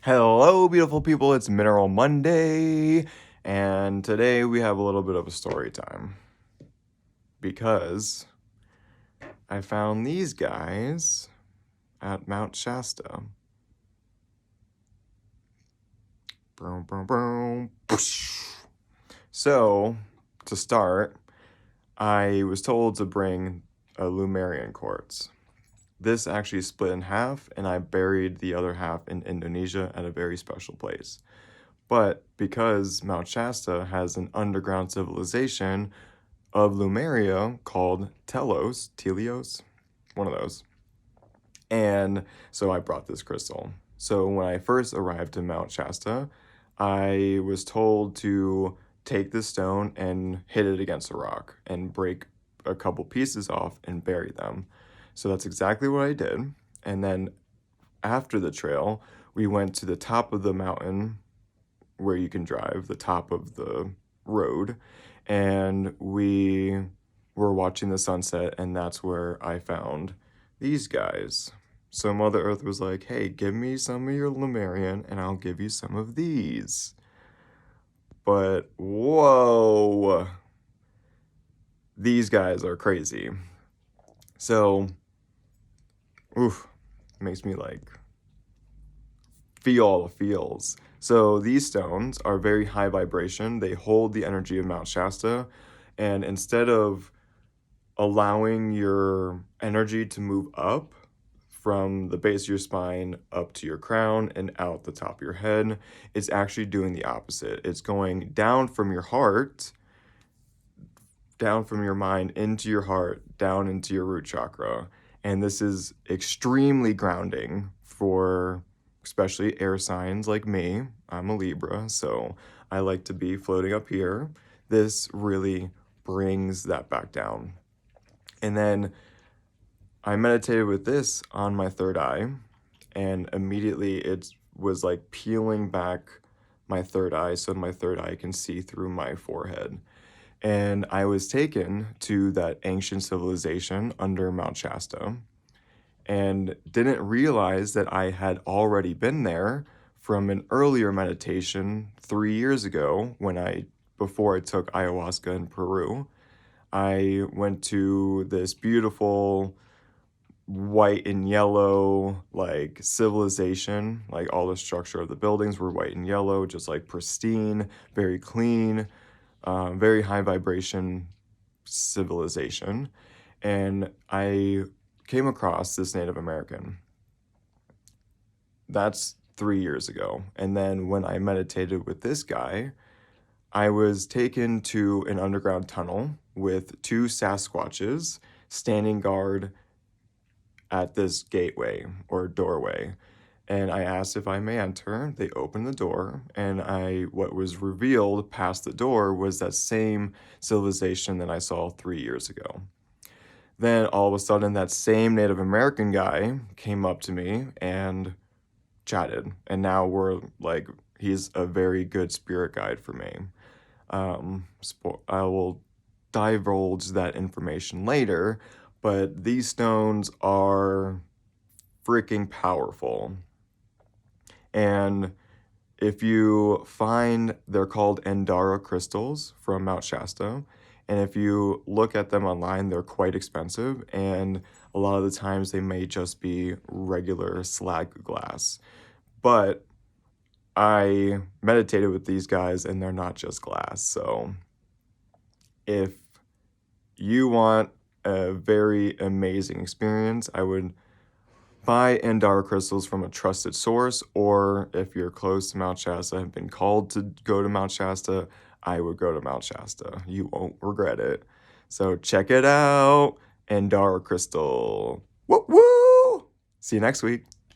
Hello, beautiful people. It's Mineral Monday, and today we have a little bit of a story time because I found these guys at Mount Shasta. Boom, boom, boom. So, to start, I was told to bring a Lumerian quartz. This actually split in half, and I buried the other half in Indonesia at a very special place. But because Mount Shasta has an underground civilization of Lemuria called Telios, one of those. And so I brought this crystal. So when I first arrived in Mount Shasta, I was told to take this stone and hit it against a rock and break a couple pieces off and bury them. So that's exactly what I did. And then after the trail, we went to the top of the mountain where you can drive, the top of the road, and we were watching the sunset, and that's where I found these guys. So Mother Earth was like, hey, give me some of your Lemurian, and I'll give you some of these. But whoa, these guys are crazy. So, oof, makes me like feel all the feels. So these stones are very high vibration. They hold the energy of Mount Shasta, and instead of allowing your energy to move up from the base of your spine up to your crown and out the top of your head, it's actually doing the opposite. It's going down from your heart, down from your mind into your heart, down into your root chakra. And this is extremely grounding for especially air signs like me. I'm a Libra, so I like to be floating up here. This really brings that back down. And then I meditated with this on my third eye, and immediately it was like peeling back my third eye so my third eye can see through my forehead. And I was taken to that ancient civilization under Mount Shasta and didn't realize that I had already been there from an earlier meditation 3 years ago before I took ayahuasca in Peru. I went to this beautiful white and yellow like civilization, like all the structure of the buildings were white and yellow, just like pristine, very clean, very high vibration civilization. And I came across this Native American. That's 3 years ago. And then when I meditated with this guy, I was taken to an underground tunnel with 2 Sasquatches standing guard at this gateway or doorway. And I asked if I may enter. They opened the door, and what was revealed past the door was that same civilization that I saw 3 years ago. Then all of a sudden, that same Native American guy came up to me and chatted. And now he's a very good spirit guide for me. I will divulge that information later, but these stones are freaking powerful. And if you find, they're called Andara crystals from Mount Shasta, and if you look at them online, they're quite expensive, and a lot of the times they may just be regular slag glass. But I meditated with these guys, and they're not just glass. So if you want a very amazing experience, I would buy Andara crystals from a trusted source, or if you're close to Mount Shasta, have been called to go to Mount Shasta, I would go to Mount Shasta. You won't regret it. So check it out, Andara crystal. Woo woo! See you next week.